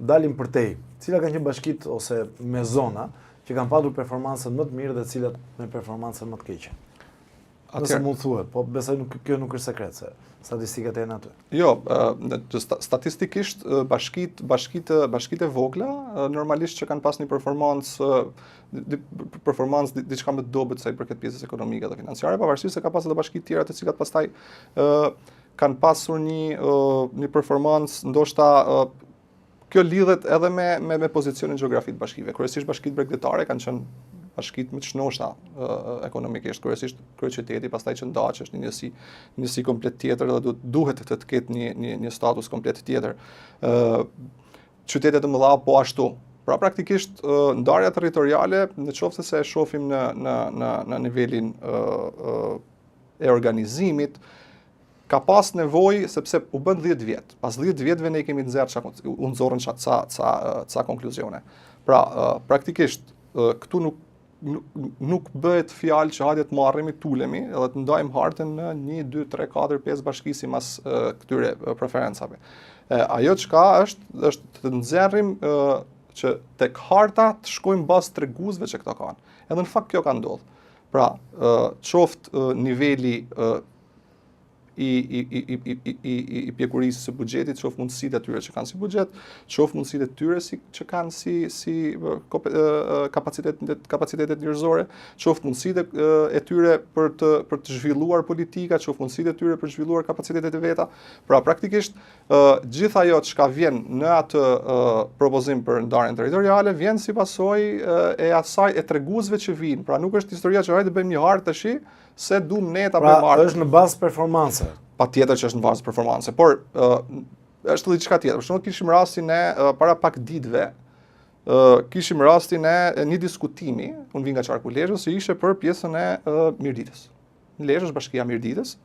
dalim përtej, cilat kanë qenë bashkitë ose me zona që kanë patur performancën më të mirë dhe cilat me performancën më të keqe? Nëse mund thuhet, po besoj kjo nuk është sekret se statistikat janë aty. Jo, statistikisht bashkitë e vogla normalisht që kanë pas një performancë diçka më të dobët sa i përket pjesës ekonomike dhe financiare, pavarësisht se ka pas edhe bashkitë tjera të cilat pastaj kanë pasur një performancë ndoshta kjo lidhet edhe me pozicionin gjeografik të bashkive. Kryesisht bashkitë bregdetare kanë qenë bashkitë më të shnoshta ekonomikisht, kryesisht kryeqyteti, pastaj që ndahet që është një njësi komplet tjetër dhe duhet të ketë një status komplet tjetër. Qytetet e mëdha po ashtu. Pra praktikisht ndarja territoriale, nëse se e shohim në nivelin e organizimit, ka pas nevojë sepse u bën 10 vjet. Pas 10 vjetëve ne kemi nxorrën ca konkluzione. Pra praktikisht këtu nuk bëhet fjalë që hajde të marremi, tulemi edhe të ndajmë hartën në 1, 2, 3, 4, 5 bashki sipas këtyre preferencave. Ajo çka është të nxjerrim që tek harta të shkojmë bazë treguesve që këto kanë. Edhe në fakt kjo ka ndodhur. Pra, qoftë niveli i pjekurisë së buxhetit, qoftë mundësitë e tyre që kanë si buxhet, qoftë mundësitë e tyre që kanë si kapacitetet njerëzore, qoftë mundësitë e tyre për të zhvilluar politika, qoftë mundësitë e tyre për të zhvilluar kapacitetet e veta. Pra praktikisht gjithë ajo që vjen në atë propozim për ndarjen territoriale vjen si pasojë e asaj e treguesve që vijnë. Pra nuk është historia që hajde bëjmë një hartë tash se duam ne ta bëjmë hartë. Pra është në bazë performance. Patjetër që është në bazë performance, por është edhe diçka tjetër. Për shembull kishim rastin e para pak ditëve kishim rastin e një diskutimi, unë vi nga Qarku i Lezhës, që ishte për pjesën e Mirditës. Në Lezhë është bashkia Mirditës.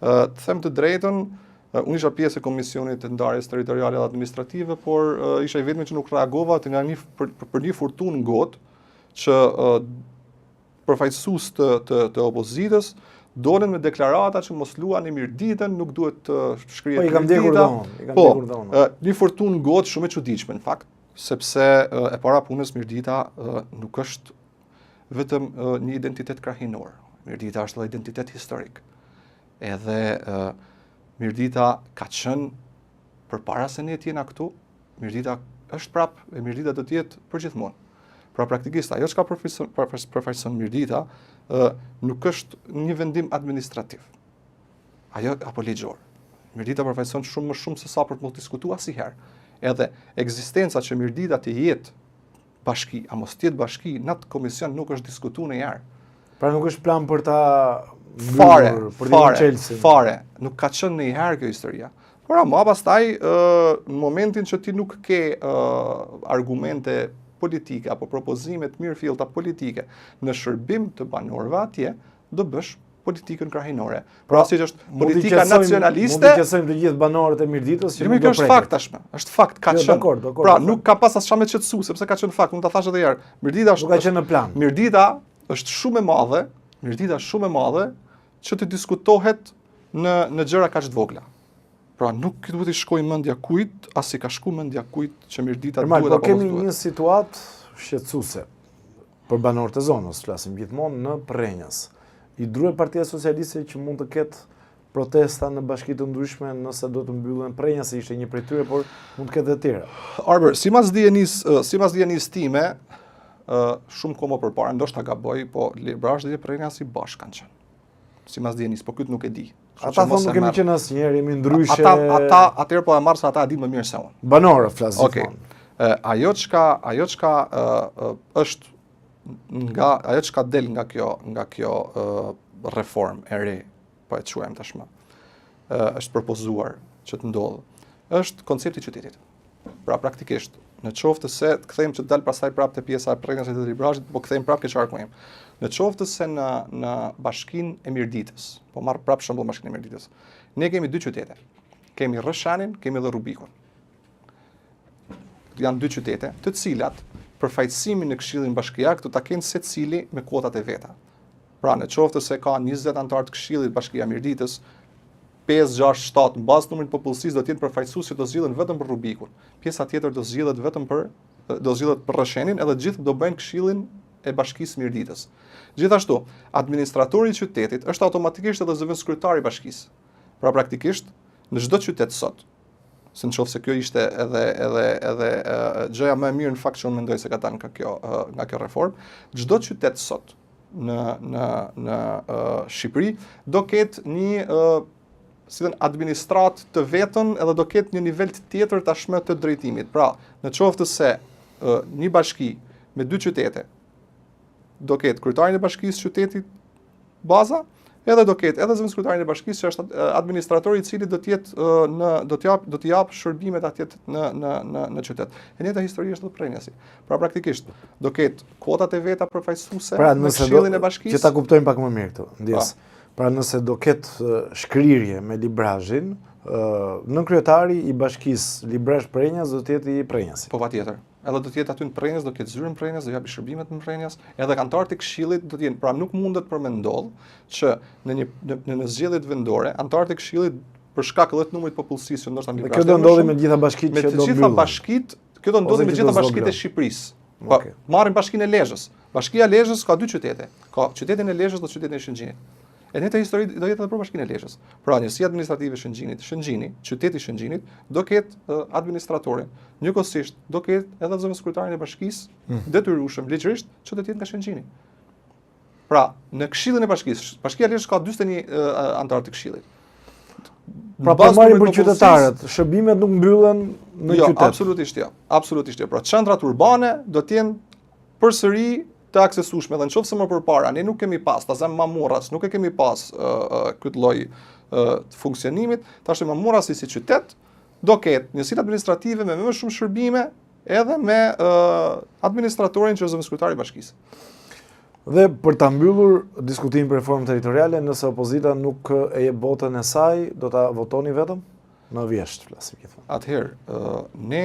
Të them të drejtën, unë isha pjesë e komisionit të ndarjes territoriale dhe administrative, por isha i vetmi që nuk reagova për një furtunë gotë që përfaqësues të opozitës dolën me deklarata që mos luani Mirditën, nuk duhet të shkrihet Mirdita. Po, një fortunë gotë shumë e çuditshme në fakt, sepse e para punës Mirdita nuk është vetëm një identitet krahinor. Mirdita është edhe identitet historik. Edhe Mirdita ka qenë përpara se ne të jena këtu, Mirdita është prapë e Mirdita do të jetë përgjithmonë. Pra praktikisht ajo çka përfaqëson Mirdita nuk është një vendim administrativ. Ajo apo ligjor. Mirdita përfaqëson shumë më shumë se sa për të mos diskutuar asnjëherë. Edhe ekzistenca që Mirdita të jetë bashki, a mos të jetë bashki, në atë komision nuk është diskutuar ndonjëherë. Pra nuk është plan për ta fare. Nuk ka qenë ndonjëherë kjo historia. Por ama pastaj në momentin që ti nuk ke argumente politike apo propozime të mirëfillta politike në shërbim të banorëve atje, do bësh politikën krahinore. Pra siç është politika nacionaliste. Mund të qesojmë të gjithë banorët e Mirditës që kjo është fakt tashmë. Është fakt ka qenë. Pra nuk ka pas asnjë të qetësu sepse ka qenë fakt. Mund ta thash edhe herë. Mirdita nuk ka qenë në plan. Mirdita është shumë e madhe, që të diskutohet në gjëra kaq të vogla. Pra nuk duhet të shkojë mendja kujt, as i ka shku mendja kujt që Mirdita duhet apo mos duhet. Kemi një situatë shqetësuese për banorët e zonës, flasim gjithmonë në Prrenjës. I druhet Partia Socialiste që mund të ketë protesta në bashki të ndryshme nëse do të mbyllen Prrenja, se ishte një prej tyre, por mund të ketë edhe të tjera. Arber, sipas dijenisë time, shumë kohë më përpara, ndoshta gaboj, po Librazhi dhe Prrenja si bashkë kanë qenë. Sipas dijenisë, po këtë nuk e di. Ata thonë nuk kemi qenë asnjëherë, jemi ndryshe. Atëherë po e marr se ata e dinë më mirë se unë. Banorë flasin. Okej. Ajo çka është ajo çka del nga kjo reformë e re, po e quajmë tashmë. Është propozuar që të ndodhë. Është koncepti i qytetit. Pra praktikisht, në qoftë se të kthejmë që dal pastaj prapë te pjesa e Prrenjës dhe Librazhit, po kthejmë prapë ke Qarku im. Në qoftë se në bashkinë e Mirditës, po marr prapë shembull bashkinë e Mirditës. Ne kemi 2 qytete. Kemi Rrëshanin, kemi edhe Rubikun. Janë 2 qytete, të cilat përfaqësimin në Këshillin Bashkiak do ta kenë secili me kuotat e veta. Pra në qoftë se ka 20 anëtar të Këshillit Bashkia e Mirditës, 5, 6, 7 në bazë të numrit të popullsisë do të jenë përfaqësues që do zgjidhen vetëm për Rubikun. Pjesa tjetër do zgjidhet vetëm do zgjidhet për Rrëshenin, edhe të gjithë do bëjnë Këshillin e Bashkisë Mirditës. Gjithashtu, administratori i qytetit është automatikisht edhe zëvendëskryetari i bashkisë. Pra praktikisht në çdo qytet sot, se në qoftë se kjo ishte edhe gjëja më e mirë në fakt që unë mendoj se ka dalë nga kjo reformë, çdo qytet sot në Shqipëri do ketë një si thënë administrat të vetën edhe do ketë një nivel tjetër tashmë të drejtimit. Pra, në qoftë se një bashki me 2 qytete do ketë kryetarin e bashkisë qytetit baza, edhe do ketë edhe zëvendëskryetarin e bashkisë që është administratori i cili do të jap shërbimet atje në qytet. E njëjta histori është edhe Prenjasi. Pra praktikisht do ketë kuotat e veta përfaqësuese në Këshillin e Bashkisë. Që ta kuptojmë pak më mirë këtu, ndjes. Pra nëse do ketë shkrirje me librazhin, nën kryetari i bashkisë Librazh Prenjas do të jetë i Prenjasi. Po patjetër. Edhe do të jetë aty në Prenjas, do ketë zyrën Prenjas, do japi shërbimet në Prenjas, edhe anëtarët e Këshillit do të jenë, pra nuk mundet për me ndodh që në zgjedhjet vendore, anëtarët e Këshillit për shkak edhe të numrit popullsisë që ndoshta Kjo do ndodhi me gjitha bashkitë që do mbyllen. Kjo do ndodhi me gjitha bashkitë e Shqipërisë. Po, marrim bashkinë e Lezhës. Bashkia e Lezhës ka 2 qytete. Ka qytetin e Lezhës dhe qytetin e Shëngjinit. E njëjta histori do jetë edhe për bashkinë e Lezhës. Pra, njësia administrative e Shëngjinit, qyteti i Shëngjinit do ketë administratorin. Njëkohësisht do ketë edhe zëvendëskryetarin e bashkisë, detyrueshëm ligjërisht që do të jetë nga Shëngjini. Pra, në Këshillin e Bashkisë, Bashkia e Lezhës ka 41 anëtar të Këshillit. Pra, po marrim për qytetarët, shërbimet nuk mbyllen në qytet. Jo, absolutisht jo. Pra, qendrat urbane do të jenë përsëri të aksesueshme dhe nëse më përpara ne nuk kemi pas, ta them Mamurras, nuk e kemi pas këtë lloj të funksionimit, tash Mamurrasi si qytet do ketë njësitë administrative me më shumë shërbime edhe me administratorin që është zëvendëskryetari i bashkisë. Dhe për ta mbyllur diskutimin për reformën territoriale, nëse opozita nuk e jep votën e saj, do ta votoni vetëm? Në vjesht, flasim gjithmonë. Atëherë, ne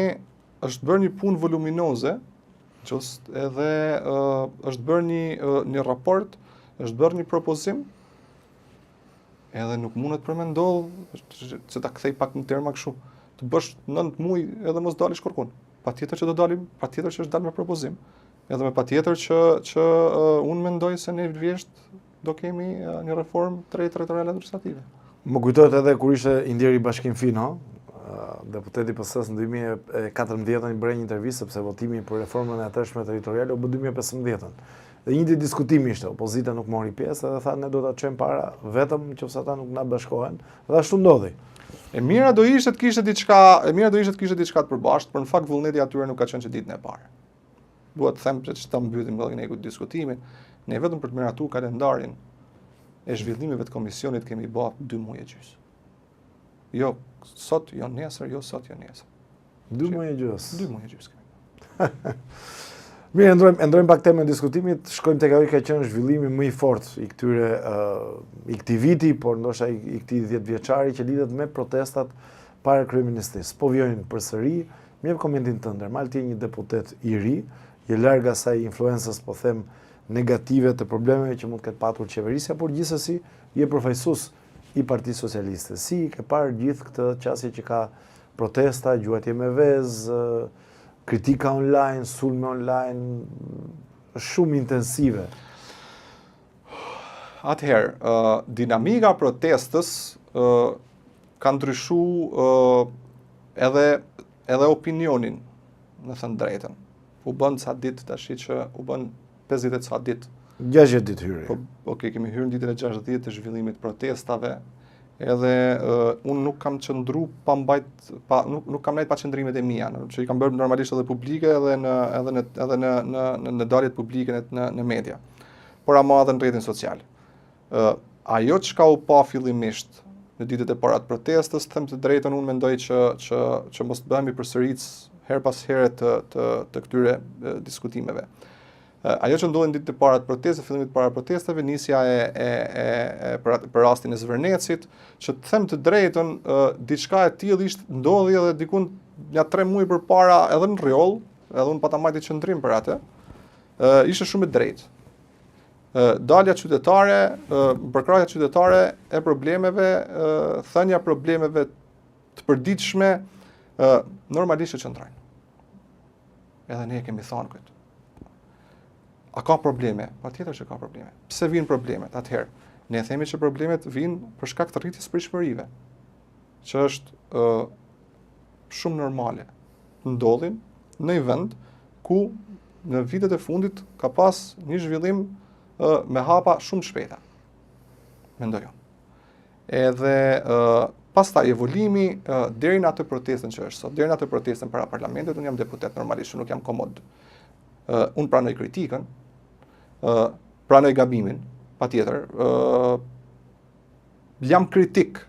është bërë një punë voluminoze, edhe është bërë një raport, është bërë një propozim, edhe nuk mundet për me ndodhë, që ta kthej pak në terma kështu, të bësh 9 muaj edhe mos dalish kurrkun. Patjetër që do dalim, patjetër që është dalë me propozim. Edhe me patjetër që unë mendoj se ne vjesht do kemi një reformë territoriale administrative. Më kujtohet edhe kur ishte i ndjer i Bashkim Fino, deputeti PS-s në 2014 i bëri një intervistë sepse votimi për reformën e atërshme territoriale u bë 2015. Dhe një ditë diskutimi ishte, opozita nuk mori pjesë dhe tha ne do ta çojmë para vetëm nëse ata nuk na bashkohen. Dhe ashtu ndodhi. E mira do ishte të kishte diçka, të përbashkët, por në fakt vullneti atyre nuk ka qenë që ditën e parë. Dua të them që ta mbyllim vëllai diskutimin, ne vetëm për të miratuar kalendarin e zhvillimeve të komisionit kemi bërë 2 muaj e gjys. Jo sot, jo nesër, jo sot, jo nesër. 2 muaj e gjys. 2 muaj e gjys kemi. Mirë, ndrojmë pak temën e diskutimit, shkojmë tek ajo që ka qenë zhvillimi më i fortë i këtij viti, por ndoshta i këtij 10 vjeçari që lidhet me protestat para kryeministrisë. Po vijojnë përsëri, më jep komentin tënd. Malti je një deputet i ri, je larg asaj influencës, po them, negative të problemeve që mund të ketë patur qeverisja, por gjithsesi je përfaqësues i Partisë Socialiste. Si ke parë gjithë këtë qasje që ka protesta, gjuajtje me vezë, kritika online, sulme online, shumë intensive? Atëherë, dinamika protestës ka ndryshuar edhe opinionin, në thënë drejtën. U bën ca ditë tash që u bën 50 ca ditë. 60 ditë hyrje. Po, kemi hyrë në ditën e 60 të zhvillimit protestave, edhe unë nuk kam qëndru nuk kam nejt pa qëndrimet e mia, që i kam bërë normalisht edhe publike edhe në daljet publike në media, por ama edhe në rrjetin social. Ajo çka u pa fillimisht në ditët e para të protestës, them të drejtën, unë mendoj që mos të bëhemi përsëritës her pas here të këtyre diskutimeve. Ajo që ndodhi në ditët e para të protestës, fillimit para protestave, nisja për rastin e Zvërnecit, që të them të drejtën, diçka e tillë ndodhi edhe dikun ja 3 muaj përpara edhe në Rjoll, edhe unë pata majti qëndrim për atë, ishte shumë e drejtë. dalja qytetare, përkrahja qytetare e problemeve, thënia problemeve të përditshme, normalisht që qëndrojnë. Edhe ne kemi thënë këtë. A ka probleme? Patjetër që ka probleme. Pse vijnë problemet? Atëherë, ne themi që problemet vijnë për shkak të rritjes së pritshmërive, që është shumë normale. Ndodhin në një vend ku në vitet e fundit ka pas një zhvillim me hapa shumë shpejta. Mendoj unë. Edhe pastaj evolimi deri në atë protestën që është sot, deri në atë protestën para parlamentit, unë jam deputet normalisht, nuk jam komod. Unë pranoj kritikën, pranoj gabimin, patjetër. Jam kritik